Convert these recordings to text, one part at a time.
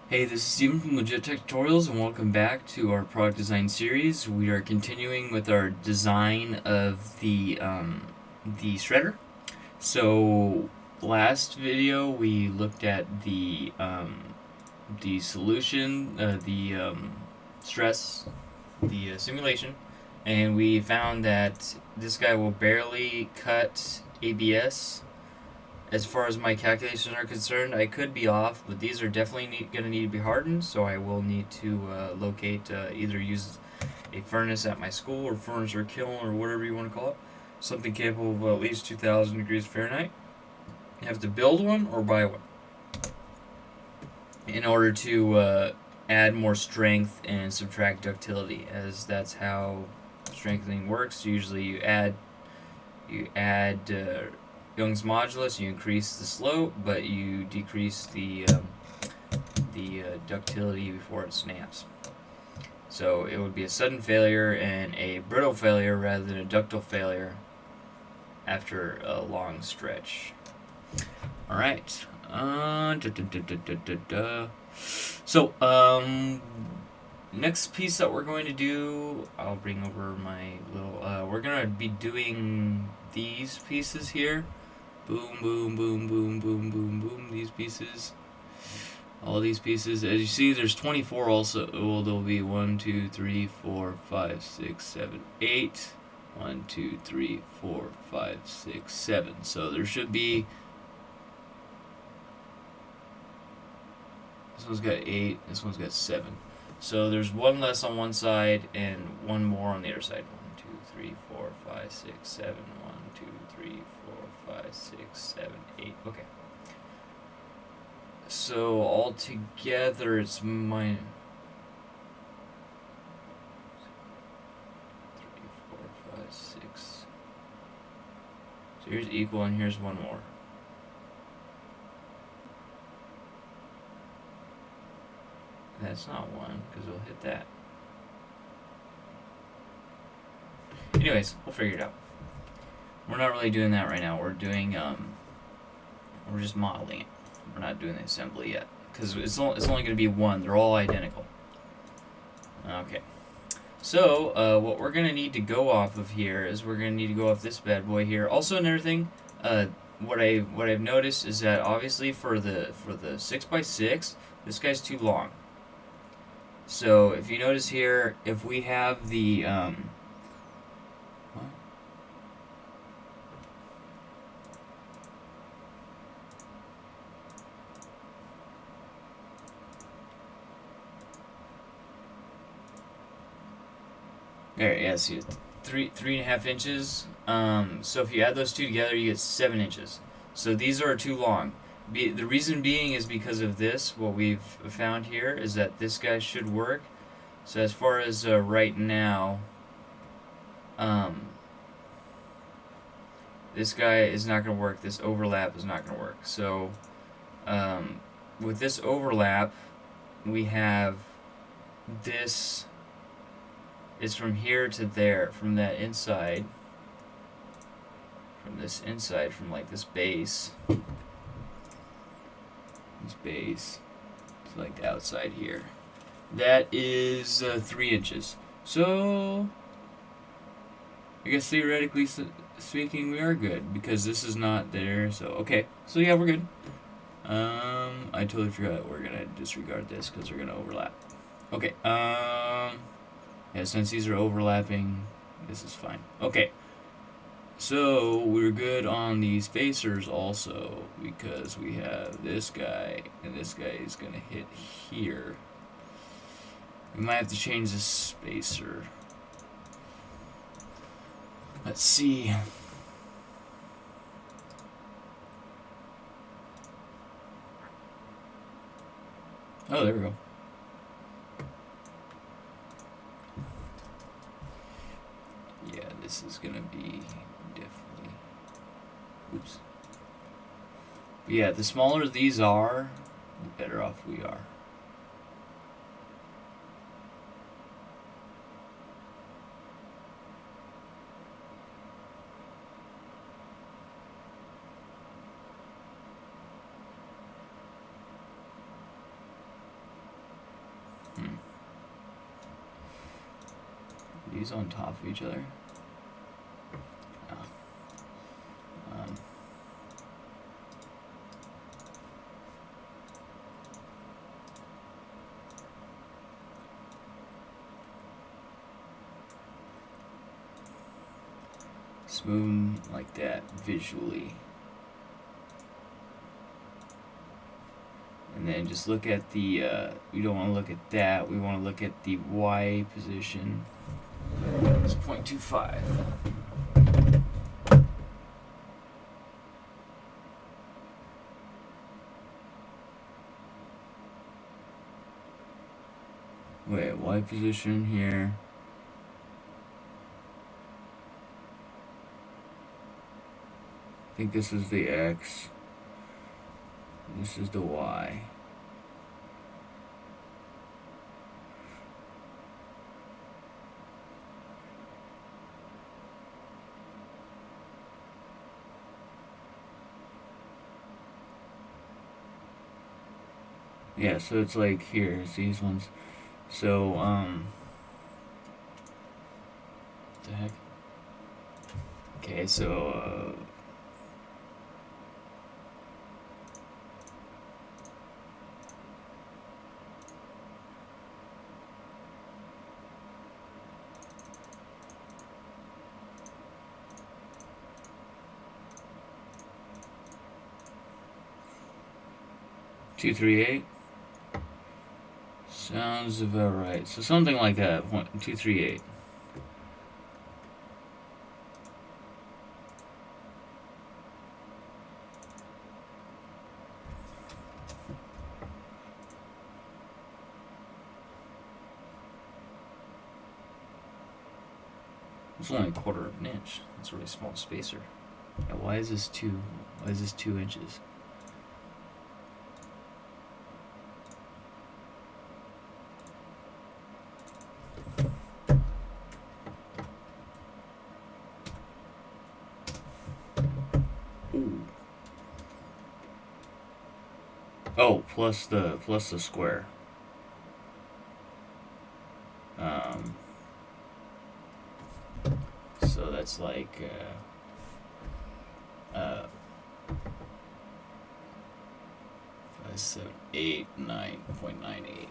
Hey, this is Steven from LegitTechTutorials, and welcome back to our product design series. We are continuing with our design of the shredder. So, last video we looked at the solution, the stress, the simulation, and we found that this guy will barely cut ABS. As far as my calculations are concerned, I could be off, but these are definitely going to need to be hardened, so I will need to locate, either use a furnace at my school, or furnace or kiln, or whatever you want to call it. Something capable of at least 2,000 degrees Fahrenheit. You have to build one or buy one in order to add more strength and subtract ductility, as that's how strengthening works. Usually you add Young's modulus, you increase the slope, but you decrease the ductility before it snaps. So it would be a sudden failure and a brittle failure rather than a ductile failure after a long stretch. All right. So next piece that we're going to do, I'll bring over my little. We're gonna be doing these pieces here. Boom, boom, boom, boom, boom, boom, boom. These pieces. All these pieces. As you see, there's 24 also. Well, there'll be 1, 2, 3, 4, 5, 6, 7, 8. 1, 2, 3, 4, 5, 6, 7. So there should be. This one's got 8. This one's got 7. So there's one less on one side and one more on the other side. 1, 2, 3, 4, 5, 6, 7. 1, 2, 3, 4, 5, 6, 7, 8. Okay. So all together it's minus 3, 4, 5, 6. So here's equal and here's one more. That's not 1 because it'll hit that. Anyways, we'll figure it out. We're not really doing that right now. We're doing we're just modeling it. We're not doing the assembly yet because it's only going to be 1. They're all identical. Okay. So what we're going to need to go off of here is we're going to need to go off this bad boy here. Also, another thing, what I've noticed is that obviously for the 6x6, this guy's too long. So if you notice here, if we have the what? There, yeah, see, 3.5 inches. So if you add those two together, you get 7 inches. So these are too long. The reason being is because of this. What we've found here is that this guy should work. So as far as right now, this guy is not going to work. This overlap is not going to work. So with this overlap, we have this. It's from here to there, from that inside, from this inside, from like this base. This base to like the outside here. That is 3 inches. So I guess theoretically speaking, we are good because this is not there. So okay, so yeah, we're good. I totally forgot we're gonna disregard this because they're gonna overlap. Okay. Yeah, since these are overlapping, this is fine. Okay. So we're good on these spacers also because we have this guy and this guy is gonna hit here. We might have to change the spacer. Let's see. Oh, there we go. Yeah, this is gonna be definitely. Oops. But yeah, the smaller these are, the better off we are. these on top of each other? Move them like that visually, and then just look at the we don't want to look at that, we want to look at the Y position. It's 0.25. Wait, Y position here. I think this is the X, this is the Y. Yeah, so it's like here, it's these ones. So, what the heck? Okay, so, two, 3, 8. Sounds about right. So something like that. 2, 3, 8. It's only 1/4 of an inch. That's a really small spacer. Yeah, why is this 2? Why is this 2 inches? Oh, plus the square. So that's like 5, 7, 8, 9.98.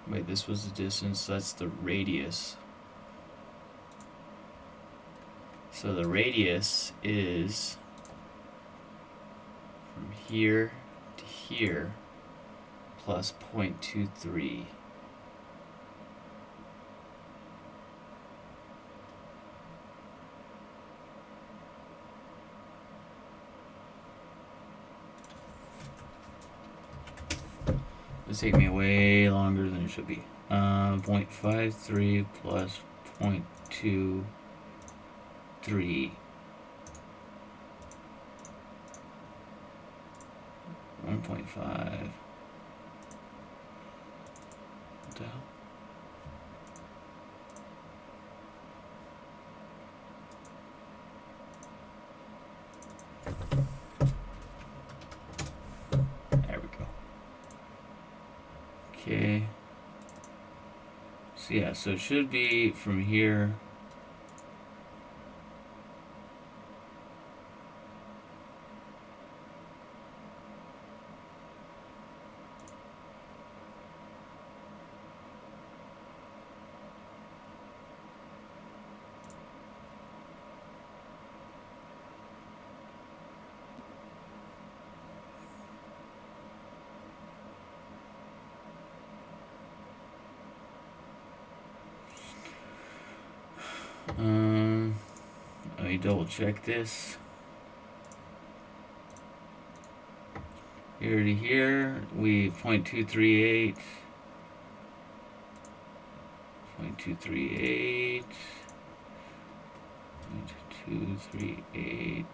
Wait, this was the distance, that's the radius. So the radius is from here to here plus 0.23. This take me way longer than it should be. 0.53 plus 0.23. 1.5. What the hell? There we go. Okay. So yeah, so it should be from here. Let me double check this. Here to here, we 0.238. 0.238. 0.238.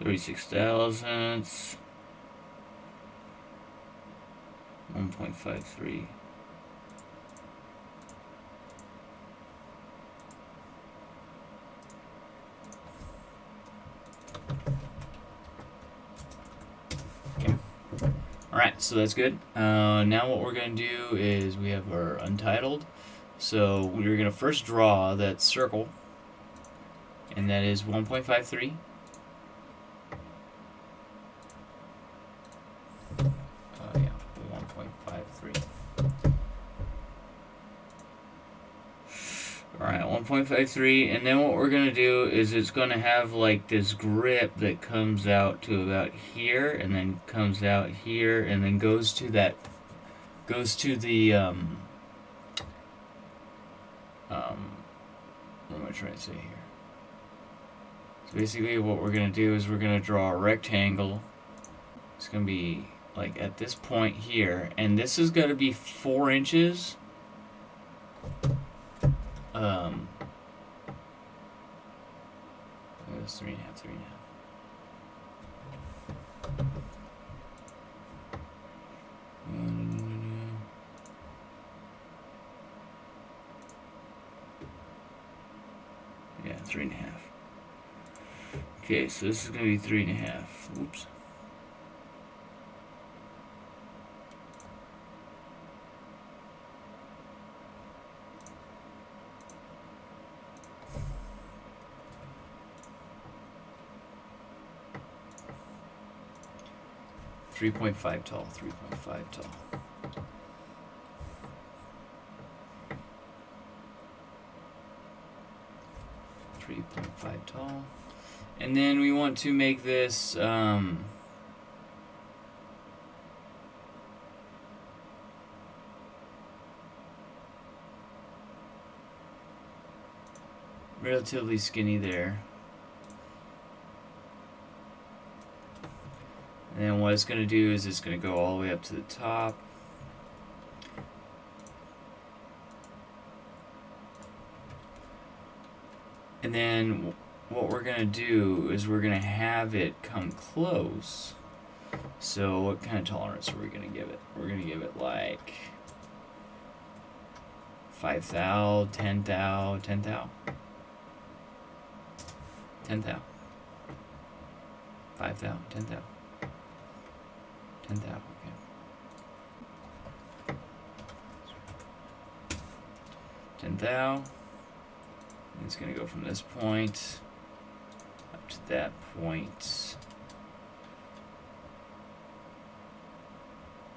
36 thousandths. 1.53. Alright, so that's good. Now what we're going to do is we have our untitled. So we're going to first draw that circle, and that is 1.53. Yeah, 1.53. Alright, 1.53, and then what we're going to do is it's going to have like this grip that comes out to about here, and then comes out here, and then goes to the, what am I trying to say here? So basically what we're going to do is we're going to draw a rectangle. It's going to be like at this point here, and this is going to be 4 inches. It was 3.5, 3.5. Yeah, 3.5. Okay, so this is going to be 3.5. Oops. .5 tall, 3.5 tall. .5 tall. And then we want to make this relatively skinny there. And then what it's going to do is it's going to go all the way up to the top. And then what we're going to do is we're going to have it come close. So what kind of tolerance are we going to give it? We're going to give it like 5 thou, 10 thou, 10 thou. 10 thou. 5 thou, 10 thou. 10 thou, okay. 10 thou. And it's going to go from this point up to that point.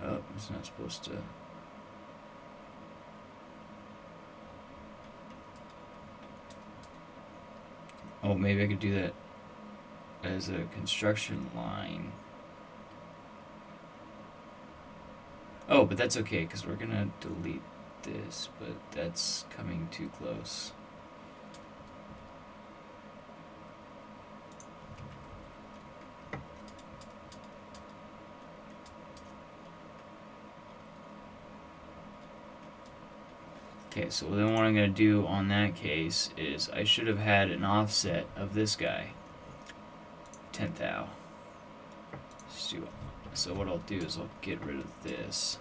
Oh, it's not supposed to. Oh, maybe I could do that as a construction line. Oh, but that's okay, because we're going to delete this, but that's coming too close. Okay, so then what I'm going to do on that case is I should have had an offset of this guy, 10 thou. So what I'll do is I'll get rid of this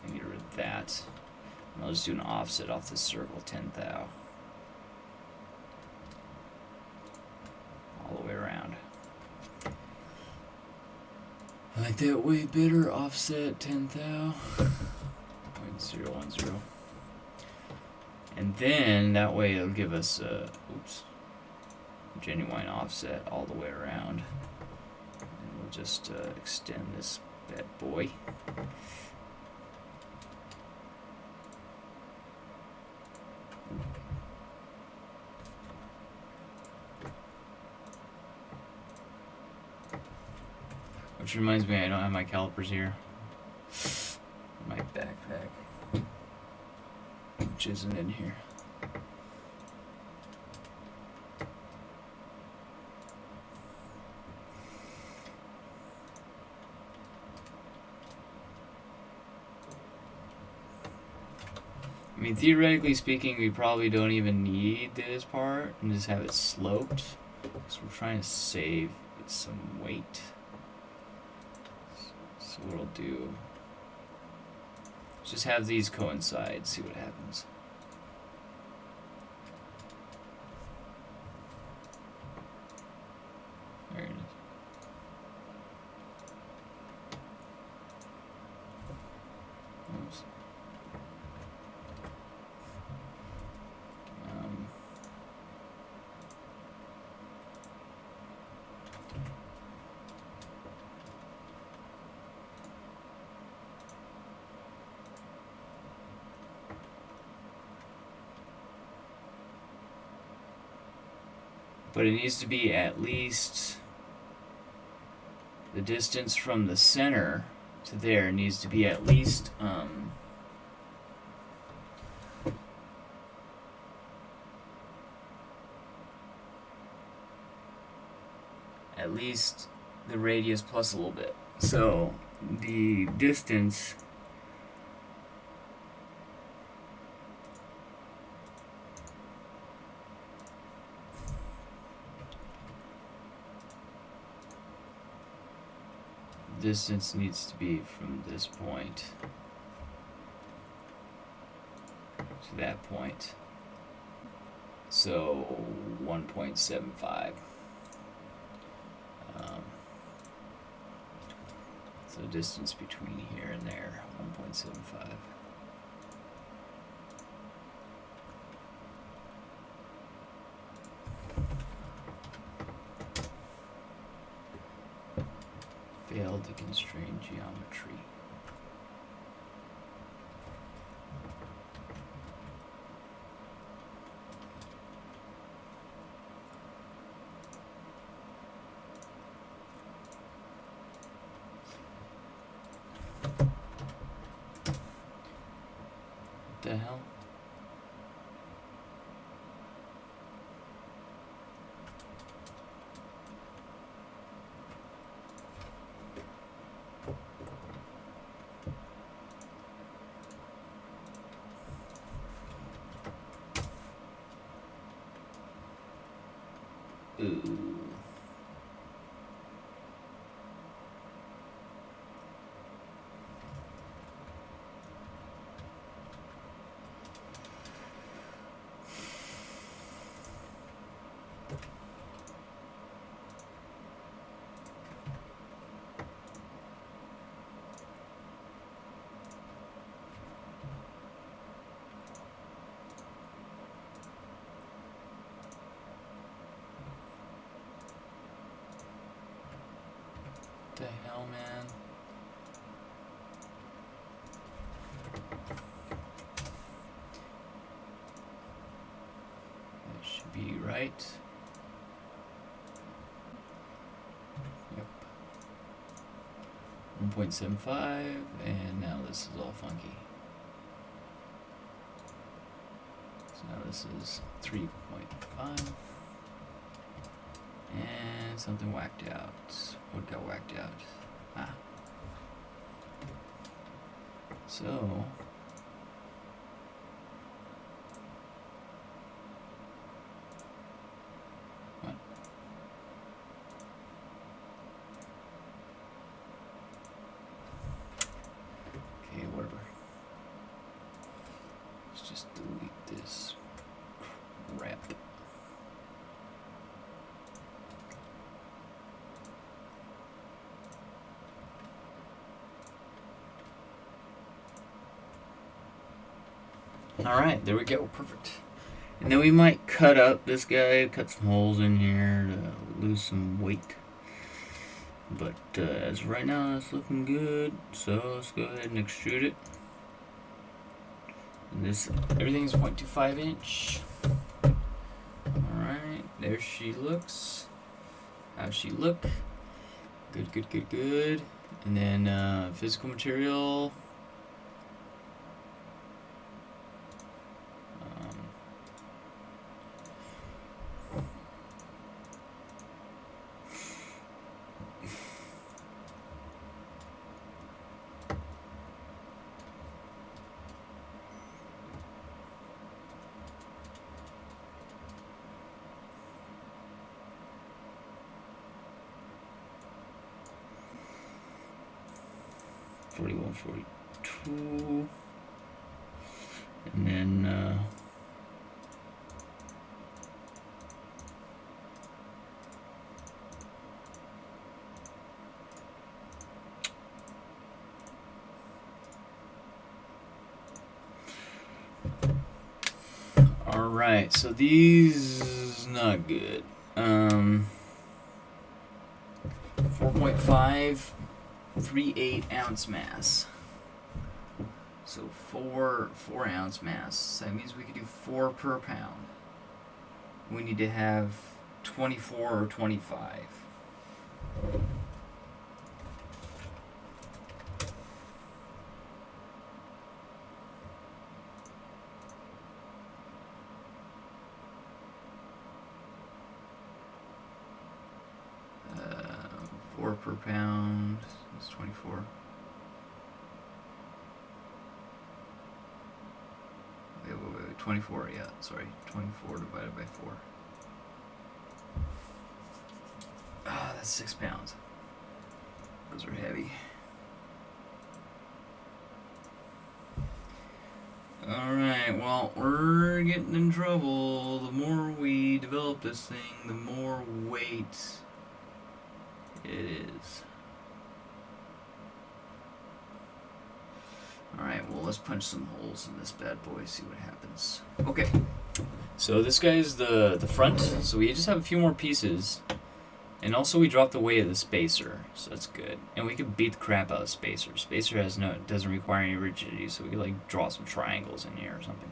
and get rid of that. And I'll just do an offset off this circle, 10 thou. All the way around. I like that way better, offset 10 thou. 0.010. And then that way it'll give us a genuine offset all the way around. And we'll just extend this bad boy. Which reminds me, I don't have my calipers here. My backpack, which isn't in here. I mean, theoretically speaking, we probably don't even need this part and just have it sloped. So we're trying to save some weight. So what I'll do, just have these coincide, see what happens. There it is. Oops. But it needs to be at least the distance from the center to there needs to be at least the radius plus a little bit. So the distance needs to be from this point to that point. So 1.75. So distance between here and there, 1.75. Failed to constrain geometry. What the hell? Ooh. The hell, man? That should be right. Yep. 1.75, and now this is all funky. So now this is 3.5. And something whacked out. What got whacked out? Ah. So what? Okay, whatever. Let's just delete this crap. Alright, there we go, perfect. And then we might cut up this guy, cut some holes in here to lose some weight. But as of right now, it's looking good. So let's go ahead and extrude it. And this, everything's 0.25 inch. Alright, there she looks. How's she look? Good, good, good, good. And then physical material. 41, 42. And then alright, so these not good. 4.538 ounce mass. So 4 ounce mass. So that means we could do 4 per pound. We need to have 24 or 25. Per pound. It's 24. Wait, 24, yeah, sorry. 24 divided by 4. Ah, that's 6 pounds. Those are heavy. Alright, well, we're getting in trouble. The more we develop this thing, the more weight it is. Alright, well, let's punch some holes in this bad boy, see what happens. Okay, so this guy's the front, so we just have a few more pieces. And also we dropped the weight of the spacer, so that's good. And we could beat the crap out of spacer. Spacer doesn't require any rigidity, so we could like draw some triangles in here or something.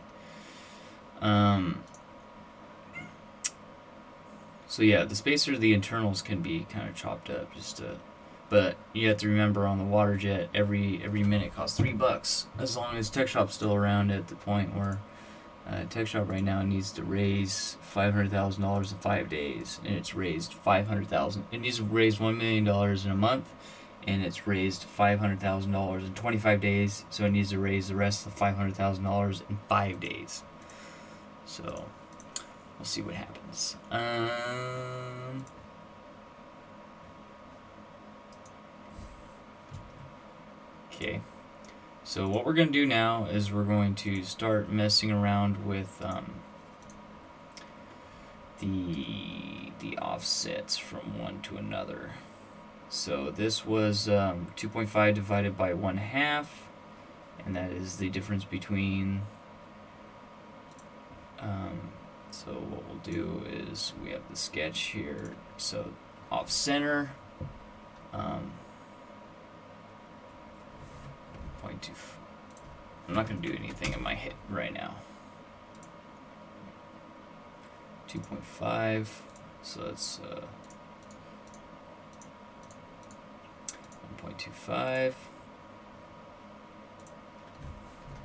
So yeah, the spacer, the internals can be kind of chopped up, but you have to remember on the water jet, every minute costs $3. As long as Tech Shop's still around at the point where Tech Shop right now needs to raise $500,000 in 5 days, and it's raised $500,000. It needs to raise $1 million in a month, and it's raised $500,000 in 25 days. So it needs to raise the rest of the $500,000 in 5 days. So we'll see what happens. Okay. So what we're going to do now is we're going to start messing around with the offsets from one to another. So this was 2.5 divided by 1/2, and that is the difference between. So what we'll do is we have the sketch here. So off center. 0.2. I'm not going to do anything in my head right now. 2.5. So that's 1.25.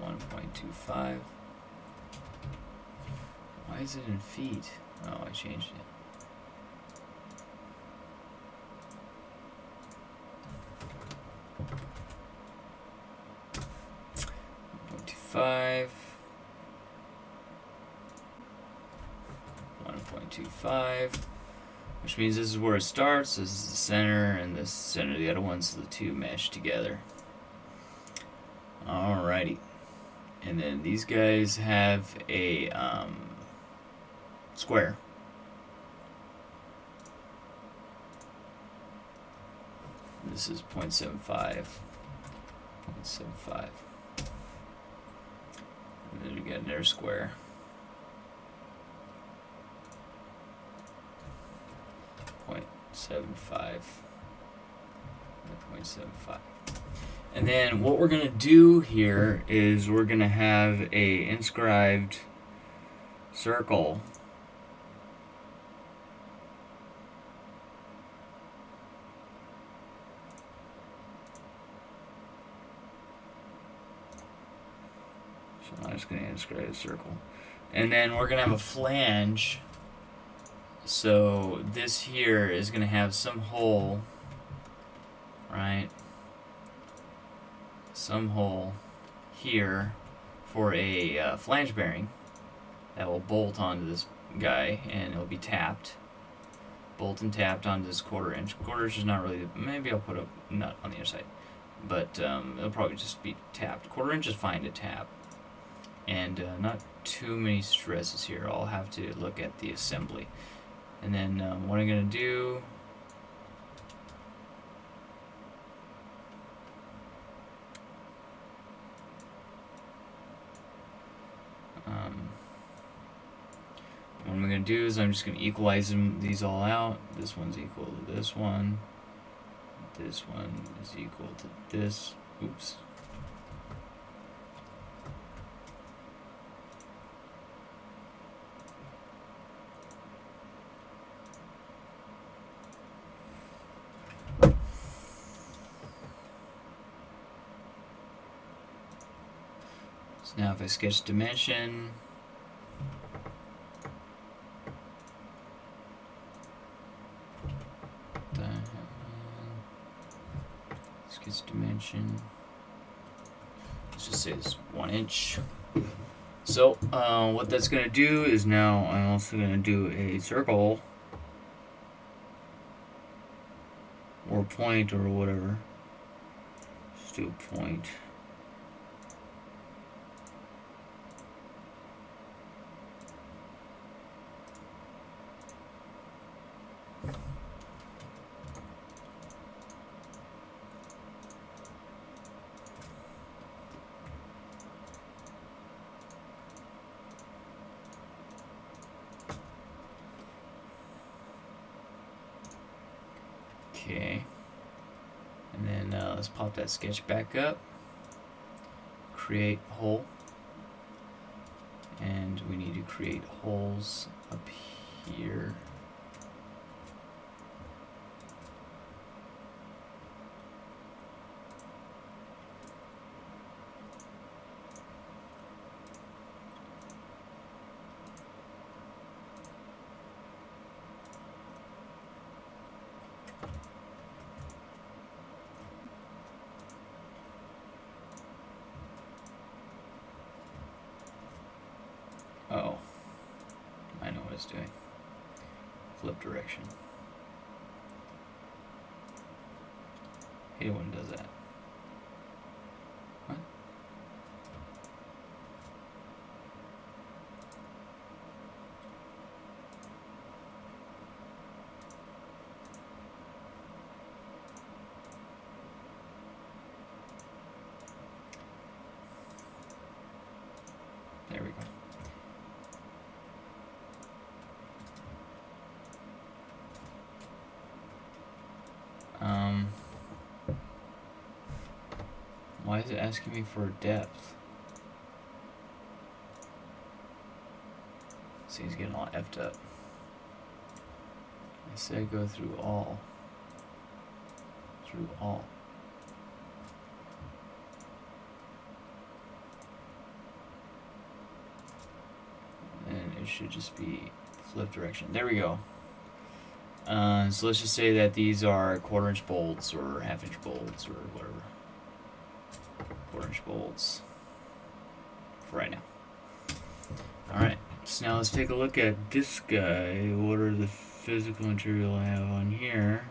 1.25. Why is it in feet? Oh, I changed it. $1.25, 1.25, which means this is where it starts. This is the center, and this center, the other ones, so the two mesh together. Alrighty, and then these guys have a square. This is 0.75. 0.75. And then we got another square. 0.75. 0.75. And then what we're going to do here is we're going to have a inscribed circle. So I'm just going to inscribe a circle. And then we're going to have a flange. So this here is going to have some hole, right? Some hole here for a flange bearing that will bolt onto this guy, and it'll be tapped. Bolt and tapped onto this 1/4 inch. 1/4 inch is not really, maybe I'll put a nut on the other side. but it'll probably just be tapped. 1/4 inch is fine to tap, and not too many stresses here. I'll have to look at the assembly, and then what I'm gonna do. What I'm going to do is I'm just going to equalize these all out. This one's equal to this one. This one is equal to this. Oops. So now if I sketch dimension, sketch dimension, let's just say it's 1 inch. So what that's going to do is now I'm also going to do a circle or point or whatever. Just do a point. Okay, and then let's pop that sketch back up, create hole, and we need to create holes up here. Oh, I know what it's doing. Flip direction. Hate it when it does that. What? There we go. Why is it asking me for depth? See, he's getting all effed up. I said go through all. Through all. And it should just be flip direction. There we go. So let's just say that these are 1/4 inch bolts or 1/2 inch bolts or whatever. 1/4 inch bolts for right now. Alright, so now let's take a look at this guy. What are the physical material I have on here?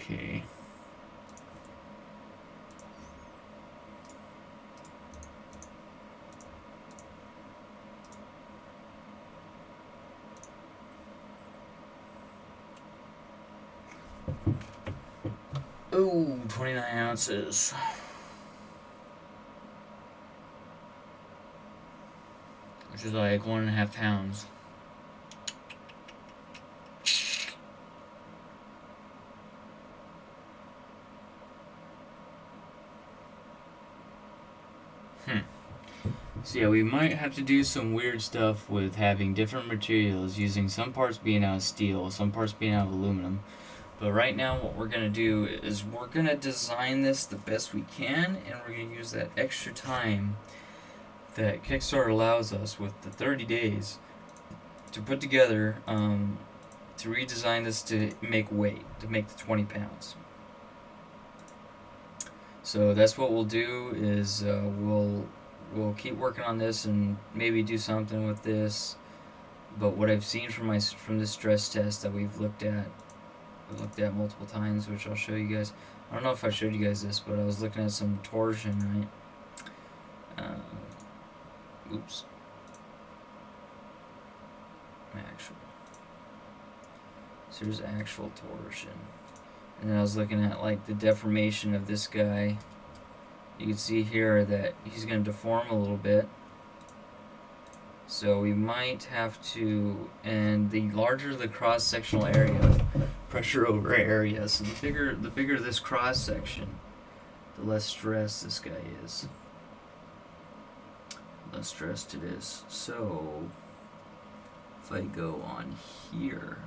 Okay. Oh, 29 ounces. Which is like 1.5 pounds. So yeah, we might have to do some weird stuff with having different materials, using some parts being out of steel, some parts being out of aluminum. But right now what we're going to do is we're going to design this the best we can, and we're going to use that extra time that Kickstarter allows us with the 30 days to put together to redesign this to make weight, to make the 20 pounds. So that's what we'll do is we'll keep working on this and maybe do something with this. But what I've seen from this stress test that we've looked at multiple times, which I'll show you guys. I don't know if I showed you guys this, but I was looking at some torsion, right? Oops. Actual. So here's actual torsion. And then I was looking at like the deformation of this guy. You can see here that he's going to deform a little bit. So we might have to, and the larger the cross-sectional area, pressure over area, so the bigger this cross-section, the less stressed this guy is. Less stressed it is. So if I go on here,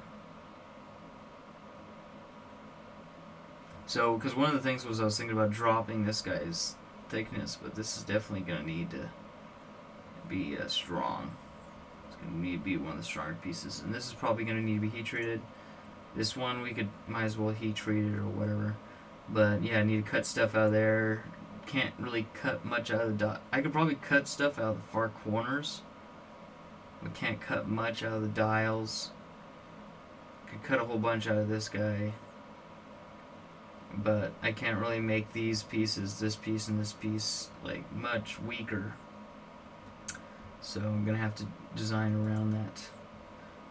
so because one of the things was I was thinking about dropping this guy's thickness, but this is definitely going to need to be strong. It's going to need to be one of the stronger pieces, and this is probably going to need to be heat treated. This one we might as well heat treat it or whatever. But yeah, I need to cut stuff out of there. Can't really cut much out of the I could probably cut stuff out of the far corners. We can't cut much out of the dials. Could cut a whole bunch out of this guy. But I can't really make these pieces, this piece and this piece, like much weaker. So I'm gonna have to design around that.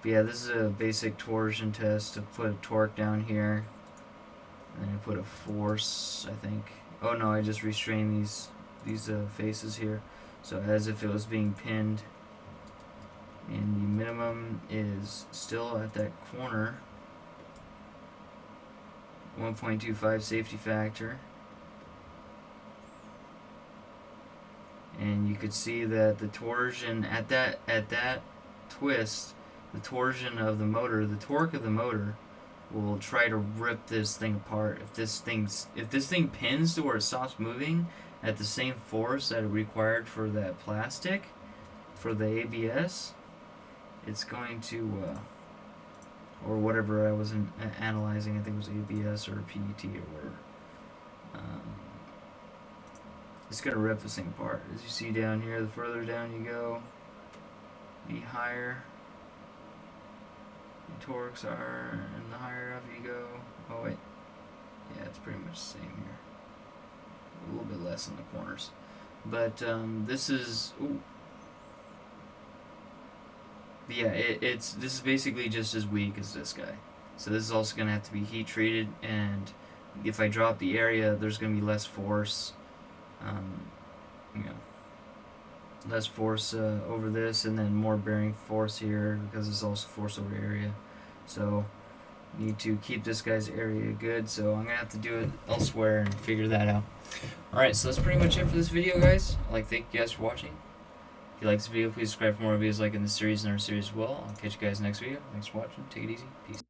But yeah, this is a basic torsion test to put a torque down here. And then I put a force, I think. Oh no, I just restrained these faces here. So as if it was being pinned. And the minimum is still at that corner. 1.25 safety factor. And you could see that the torsion at that twist, the torsion of the motor, the torque of the motor will try to rip this thing apart. If this thing pins to where it stops moving at the same force that it required for that plastic, for the ABS, it's going to or whatever I was analyzing, I think it was ABS or PET or whatever. It's going to rip this thing apart. As you see down here, the further down you go, the higher the torques are, and the higher up you go. Oh wait, yeah, it's pretty much the same here. A little bit less in the corners, but this is. Ooh. Yeah, this is basically just as weak as this guy. So this is also going to have to be heat treated, and if I drop the area, there's going to be less force. Less force over this, and then more bearing force here because it's also force over area. So need to keep this guy's area good. So I'm gonna have to do it elsewhere and figure that out. All right, so that's pretty much it for this video, guys. I'd like to thank you guys for watching. If you like this video, please subscribe for more videos like in this series and our series as well. I'll catch you guys next video. Thanks for watching. Take it easy. Peace.